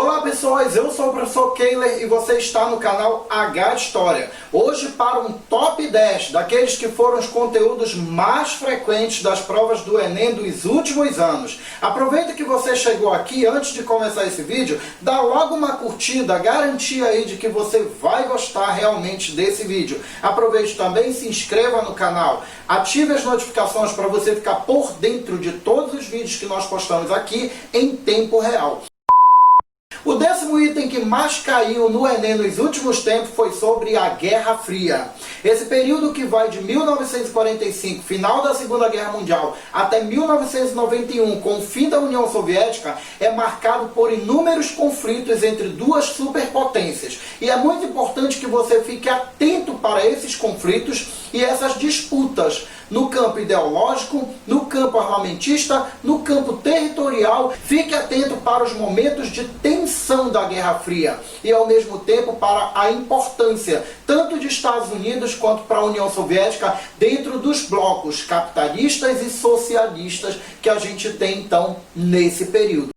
Olá pessoas, eu sou o professor Keiler e você está no canal H História. Hoje para um top 10 daqueles que foram os conteúdos mais frequentes das provas do Enem dos últimos anos. Aproveita que você chegou aqui, antes de começar esse vídeo, dá logo uma curtida, garantia aí de que você vai gostar realmente desse vídeo. Aproveite também e se inscreva no canal. Ative as notificações para você ficar por dentro de todos os vídeos que nós postamos aqui em tempo real. O 10º item que mais caiu no Enem nos últimos tempos foi sobre a Guerra Fria. Esse período que vai de 1945, final da Segunda Guerra Mundial, até 1991, com o fim da União Soviética, é marcado por inúmeros conflitos entre duas superpotências. E é muito importante que você fique atento para esses conflitos e essas disputas no campo ideológico, no campo armamentista, no campo territorial. Fique atento para os momentos de tensão da Guerra Fria e, ao mesmo tempo, para a importância tanto de Estados Unidos quanto para a União Soviética dentro dos blocos capitalistas e socialistas que a gente tem, então, nesse período.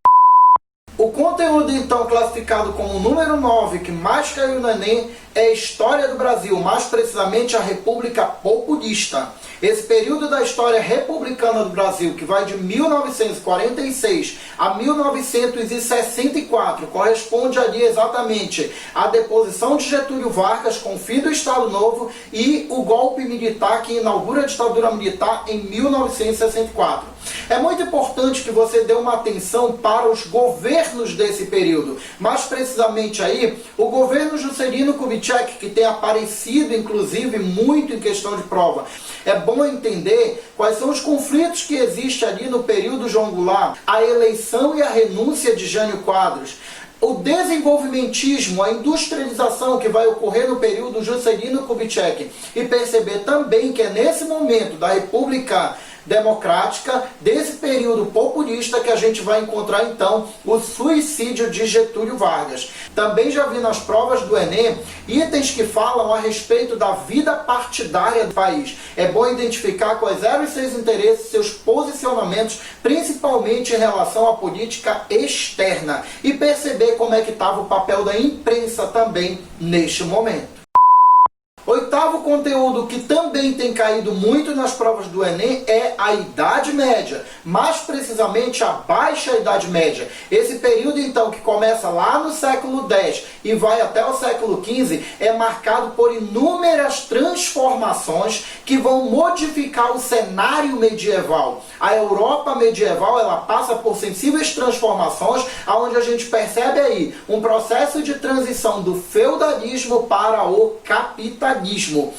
O conteúdo, então, classificado como o número 9 que mais caiu no Enem é a História do Brasil, mais precisamente a República Populista. Esse período da história republicana do Brasil, que vai de 1946 a 1964, corresponde ali exatamente à deposição de Getúlio Vargas com o fim do Estado Novo e o golpe militar que inaugura a ditadura militar em 1964. É muito importante que você dê uma atenção para os governos desse período. Mais precisamente aí, o governo Juscelino Kubitschek, que tem aparecido inclusive muito em questão de prova. É bom entender quais são os conflitos que existem ali no período João Goulart, a eleição e a renúncia de Jânio Quadros, o desenvolvimentismo, a industrialização que vai ocorrer no período Juscelino Kubitschek, e perceber também que é nesse momento da República Democrática, desse período populista, que a gente vai encontrar então o suicídio de Getúlio Vargas. Também já vi nas provas do Enem itens que falam a respeito da vida partidária do país. É bom identificar quais eram os seus interesses, seus posicionamentos, principalmente em relação à política externa, e perceber como é que estava o papel da imprensa também neste momento. Oitavo conteúdo que também tem caído muito nas provas do Enem é a Idade Média, mais precisamente a Baixa Idade Média. Esse período, então, que começa lá no século X e vai até o século XV, é marcado por inúmeras transformações que vão modificar o cenário medieval. A Europa medieval, ela passa por sensíveis transformações, onde a gente percebe aí um processo de transição do feudalismo para o capitalismo.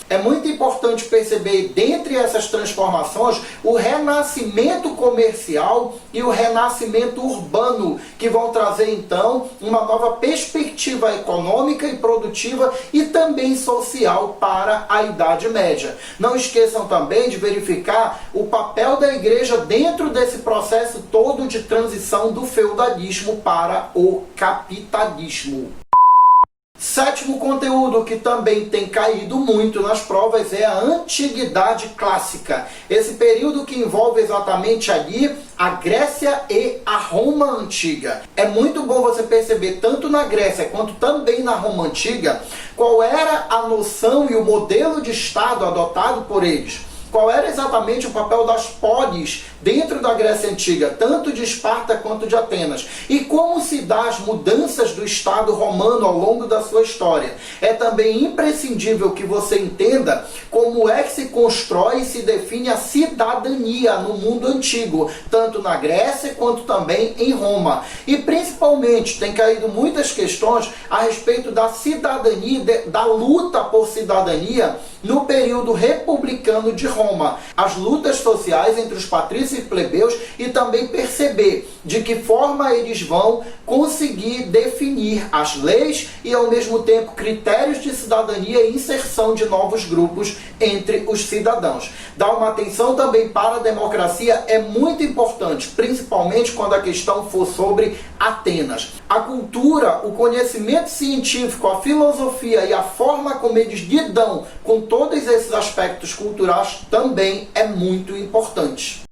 É muito importante perceber, dentre essas transformações, o renascimento comercial e o renascimento urbano, que vão trazer então uma nova perspectiva econômica e produtiva e também social para a Idade Média. Não esqueçam também de verificar o papel da igreja dentro desse processo todo de transição do feudalismo para o capitalismo. Sétimo conteúdo que também tem caído muito nas provas é a Antiguidade Clássica. Esse período que envolve exatamente ali a Grécia e a Roma Antiga. É muito bom você perceber, tanto na Grécia quanto também na Roma Antiga, qual era a noção e o modelo de Estado adotado por eles. Qual era exatamente o papel das polis dentro da Grécia Antiga, tanto de Esparta quanto de Atenas, e como se dá as mudanças do Estado romano ao longo da sua história. É também imprescindível que você entenda como é que se constrói e se define a cidadania no mundo antigo, tanto na Grécia quanto também em Roma. E principalmente tem caído muitas questões a respeito da cidadania, da luta por cidadania no período republicano de Roma. As lutas sociais entre os patrícios e plebeus, e também perceber de que forma eles vão conseguir definir as leis e, ao mesmo tempo, critérios de cidadania e inserção de novos grupos entre os cidadãos. Dar uma atenção também para a democracia é muito importante, principalmente quando a questão for sobre Atenas. A cultura, o conhecimento científico, a filosofia e a forma como eles lidam com todos esses aspectos culturais também é muito importante.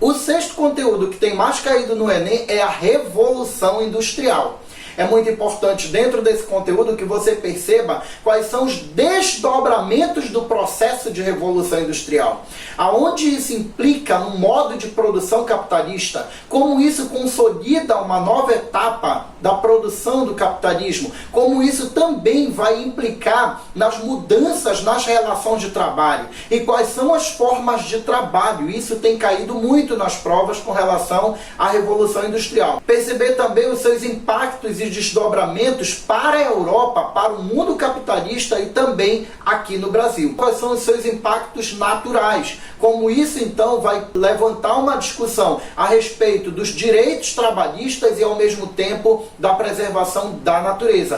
O sexto conteúdo que tem mais caído no Enem é a Revolução Industrial. É muito importante dentro desse conteúdo que você perceba quais são os desdobramentos do processo de revolução industrial, aonde isso implica no modo de produção capitalista, como isso consolida uma nova etapa da produção do capitalismo, como isso também vai implicar nas mudanças nas relações de trabalho e quais são as formas de trabalho. Isso tem caído muito nas provas com relação à Revolução Industrial. Perceber também os seus impactos e desdobramentos para a Europa, para o mundo capitalista e também aqui no Brasil. Quais são os seus impactos naturais? Como isso então vai levantar uma discussão a respeito dos direitos trabalhistas e ao mesmo tempo da preservação da natureza.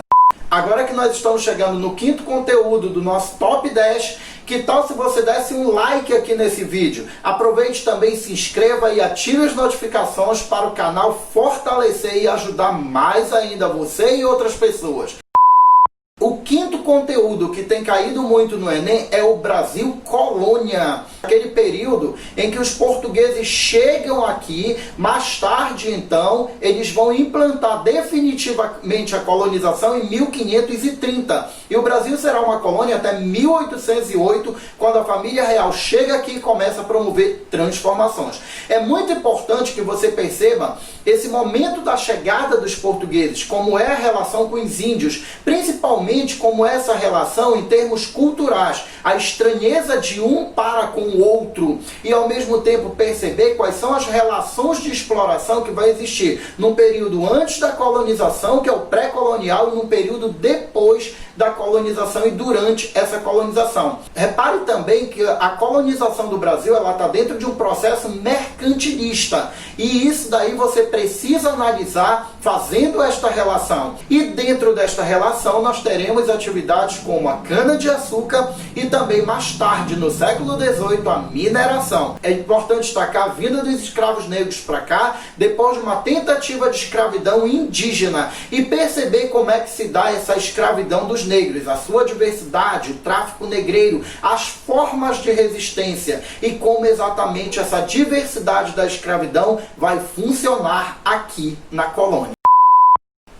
Agora que nós estamos chegando no quinto conteúdo do nosso Top 10, que tal se você desse um like aqui nesse vídeo? Aproveite também, se inscreva e ative as notificações para o canal fortalecer e ajudar mais ainda você e outras pessoas. O quinto conteúdo que tem caído muito no Enem é o Brasil Colônia. Aquele período em que os portugueses chegam aqui, mais tarde então, eles vão implantar definitivamente a colonização em 1530. E o Brasil será uma colônia até 1808, quando a família real chega aqui e começa a promover transformações. É muito importante que você perceba esse momento da chegada dos portugueses, como é a relação com os índios, principalmente como essa relação em termos culturais, a estranheza de um para com o outro, e ao mesmo tempo perceber quais são as relações de exploração que vai existir num período antes da colonização, que é o pré-colonial, e num período depois da colonização e durante essa colonização. Repare também que a colonização do Brasil está dentro de um processo mercantilista, e isso daí você precisa analisar fazendo esta relação. E dentro desta relação nós teremos atividades como a cana-de-açúcar e também mais tarde, no século XVIII, a mineração. É importante destacar a vinda dos escravos negros para cá, depois de uma tentativa de escravidão indígena, e perceber como é que se dá essa escravidão dos negros, a sua diversidade, o tráfico negreiro, as formas de resistência e como exatamente essa diversidade da escravidão vai funcionar aqui na colônia.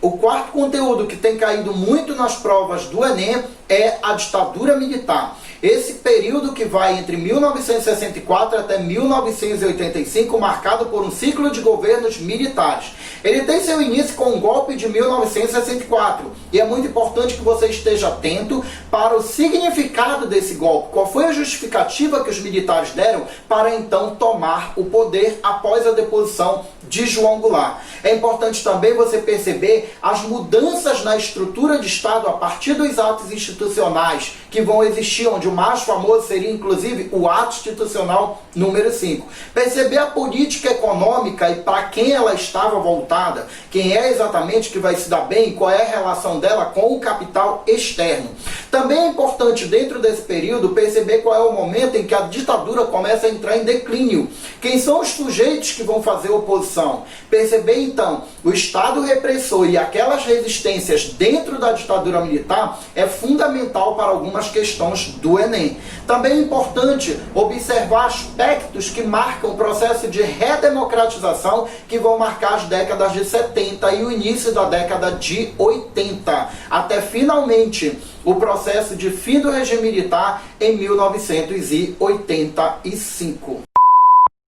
O quarto conteúdo que tem caído muito nas provas do Enem é a ditadura militar. Esse período que vai entre 1964 até 1985, marcado por um ciclo de governos militares. Ele tem seu início com o golpe de 1964, e é muito importante que você esteja atento para o significado desse golpe. Qual foi a justificativa que os militares deram para então tomar o poder após a deposição de João Goulart? É importante também você perceber as mudanças na estrutura de Estado a partir dos atos institucionais que vão existir, onde o mais famoso seria inclusive o ato institucional número 5. Perceber a política econômica e para quem ela estava voltada, quem é exatamente que vai se dar bem, qual é a relação dela com o capital externo. Também é importante dentro desse período perceber qual é o momento em que a ditadura começa a entrar em declínio. Quem são os sujeitos que vão fazer oposição? Perceber então o Estado repressor e aquelas resistências dentro da ditadura militar é fundamental para algumas questões do Enem. Também é importante observar aspectos que marcam o processo de redemocratização que vão marcar as décadas de 70 e o início da década de 80, até finalmente o processo de fim do regime militar em 1985.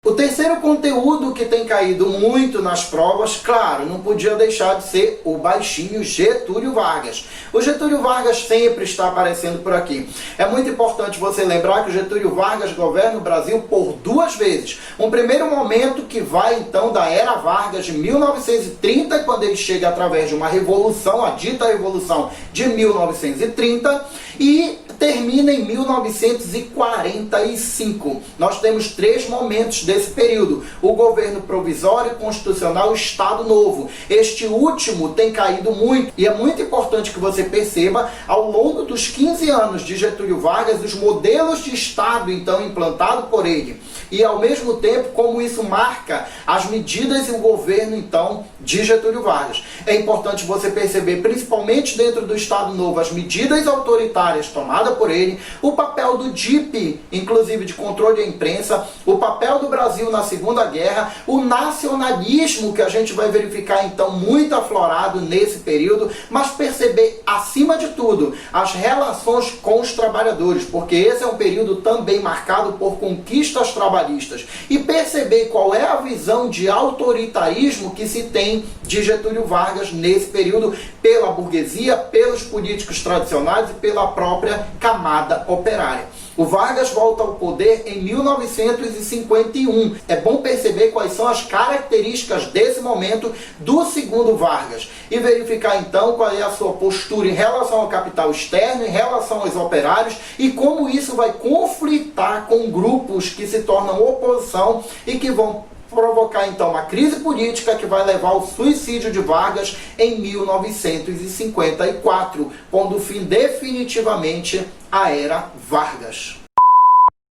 O terceiro conteúdo que tem caído muito nas provas, claro, não podia deixar de ser o baixinho Getúlio Vargas. O Getúlio Vargas sempre está aparecendo por aqui. É muito importante você lembrar que o Getúlio Vargas governa o Brasil por 2 vezes. Um primeiro momento que vai então da era Vargas de 1930, quando ele chega através de uma revolução, a dita Revolução de 1930, e termina em 1945. Nós temos 3 momentos desse período: o governo provisório, constitucional e o Estado Novo. Este último tem caído muito, e é muito importante que você perceba, ao longo dos 15 anos de Getúlio Vargas, os modelos de Estado então implantado por ele, e ao mesmo tempo como isso marca as medidas e o governo então de Getúlio Vargas. É importante você perceber, principalmente dentro do Estado Novo, as medidas autoritárias tomadas por ele, o papel do DIP, inclusive de controle da imprensa, o papel do Brasil Brasil na Segunda Guerra, o nacionalismo que a gente vai verificar então muito aflorado nesse período, mas perceber acima de tudo as relações com os trabalhadores, porque esse é um período também marcado por conquistas trabalhistas, e perceber qual é a visão de autoritarismo que se tem de Getúlio Vargas nesse período pela burguesia, pelos políticos tradicionais e pela própria camada operária. O Vargas volta ao poder em 1951. É bom perceber quais são as características desse momento do segundo Vargas e verificar então qual é a sua postura em relação ao capital externo, em relação aos operários e como isso vai conflitar com grupos que se tornam oposição e que vão provocar então uma crise política que vai levar ao suicídio de Vargas em 1954, pondo fim definitivamente à era Vargas.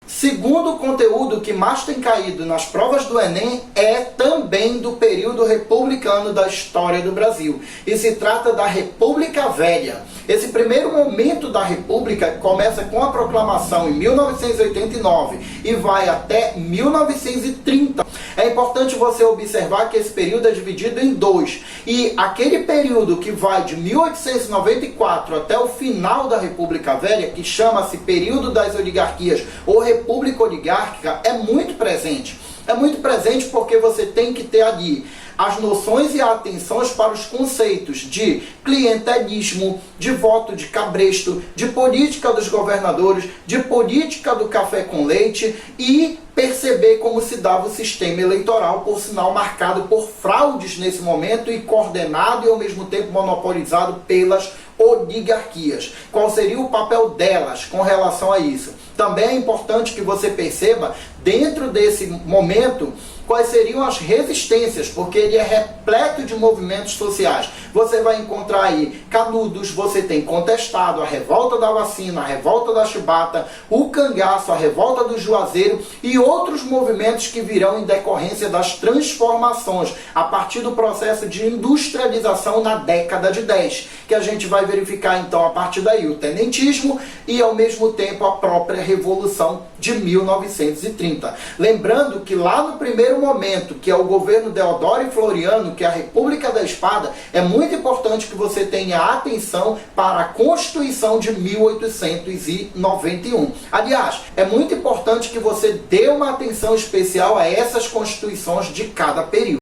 Segundo conteúdo que mais tem caído nas provas do Enem é também do período republicano da história do Brasil. E se trata da República Velha. Esse primeiro momento da República começa com a proclamação em 1989 e vai até 1930. É importante você observar que esse período é dividido em dois. E aquele período que vai de 1894 até o final da República Velha, que chama-se período das oligarquias ou República Oligárquica, é muito presente. É muito presente porque você tem que ter ali as noções e atenções para os conceitos de clientelismo, de voto de cabresto, de política dos governadores, de política do café com leite e perceber como se dava o sistema eleitoral, por sinal marcado por fraudes nesse momento e coordenado e ao mesmo tempo monopolizado pelas oligarquias. Qual seria o papel delas com relação a isso? Também é importante que você perceba, dentro desse momento, quais seriam as resistências, porque ele é repleto de movimentos sociais. Você vai encontrar aí Canudos, você tem Contestado, a revolta da vacina, a revolta da chibata, o cangaço, a revolta do Juazeiro e outros movimentos que virão em decorrência das transformações a partir do processo de industrialização na década de 10, que a gente vai verificar então a partir daí o tenentismo e ao mesmo tempo a própria Revolução de 1930. Lembrando que lá no primeiro momento, que é o governo Deodoro e Floriano, que é a República da Espada, é muito importante que você tenha atenção para a Constituição de 1891. Aliás, é muito importante que você dê uma atenção especial a essas constituições de cada período.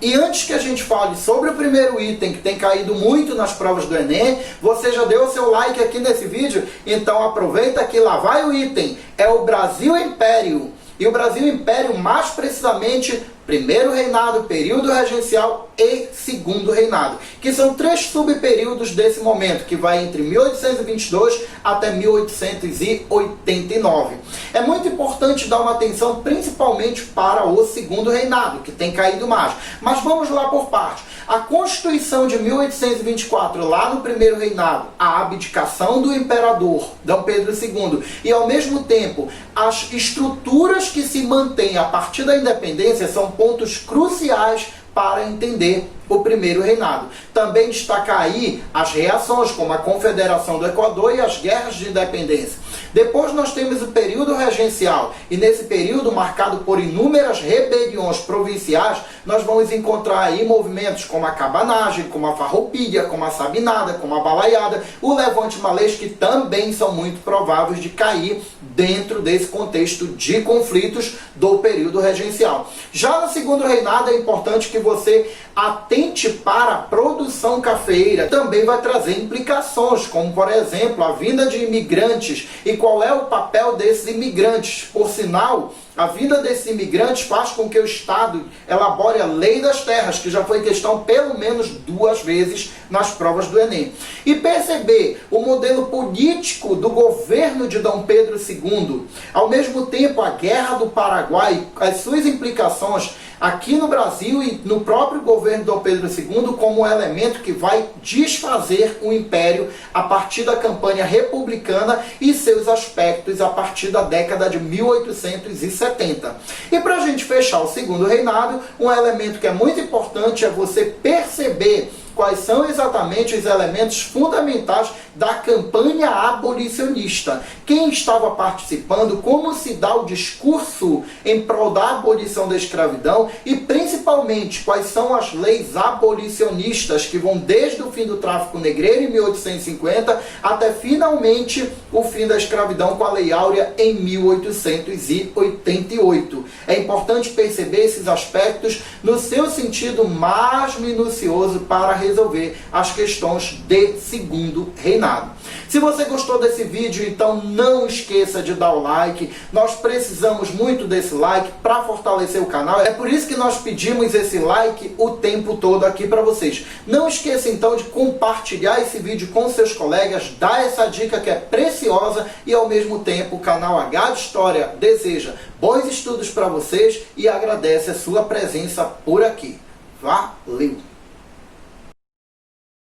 E antes que a gente fale sobre o primeiro item que tem caído muito nas provas do Enem, você já deu o seu like aqui nesse vídeo? Então aproveita que lá vai o item. É o Brasil Império. E o Brasil Império, mais precisamente, primeiro reinado, período regencial e segundo reinado, que são três subperíodos desse momento, que vai entre 1822 até 1889. É muito importante dar uma atenção principalmente para o segundo reinado, que tem caído mais. Mas vamos lá por partes. A Constituição de 1824, lá no primeiro reinado, a abdicação do imperador Dom Pedro II e, ao mesmo tempo, as estruturas que se mantêm a partir da independência são pontos cruciais para entender o primeiro reinado. Também destacar aí as reações, como a Confederação do Equador e as guerras de independência. Depois nós temos o período regencial, e nesse período, marcado por inúmeras rebeliões provinciais, nós vamos encontrar aí movimentos como a cabanagem, como a farroupilha, como a sabinada, como a balaiada, o levante malês, que também são muito prováveis de cair dentro desse contexto de conflitos do período regencial. Já no segundo reinado é importante que você atente para a produção cafeeira. Também vai trazer implicações, como por exemplo a vinda de imigrantes e qual é o papel desses imigrantes. Por sinal, a vinda desses imigrantes faz com que o Estado elabore a Lei das Terras, que já foi questão pelo menos 2 vezes nas provas do Enem. E perceber o modelo político do governo de Dom Pedro II, ao mesmo tempo a Guerra do Paraguai, as suas implicações aqui no Brasil e no próprio governo de Dom Pedro II como um elemento que vai desfazer o Império a partir da campanha republicana e seus aspectos a partir da década de 1870. E para a gente fechar o segundo reinado, um elemento que é muito importante é você perceber quais são exatamente os elementos fundamentais da campanha abolicionista. Quem estava participando, como se dá o discurso em prol da abolição da escravidão e principalmente quais são as leis abolicionistas que vão desde o fim do tráfico negreiro em 1850 até finalmente o fim da escravidão com a Lei Áurea em 1888. É importante perceber esses aspectos no seu sentido mais minucioso para resolver as questões de segundo reinado. Se você gostou desse vídeo, então não esqueça de dar o like. Nós precisamos muito desse like para fortalecer o canal. É por isso que nós pedimos esse like o tempo todo aqui para vocês. Não esqueça então de compartilhar esse vídeo com seus colegas, dar essa dica que é preciosa e ao mesmo tempo o canal H de História deseja bons estudos para vocês e agradece a sua presença por aqui. Valeu!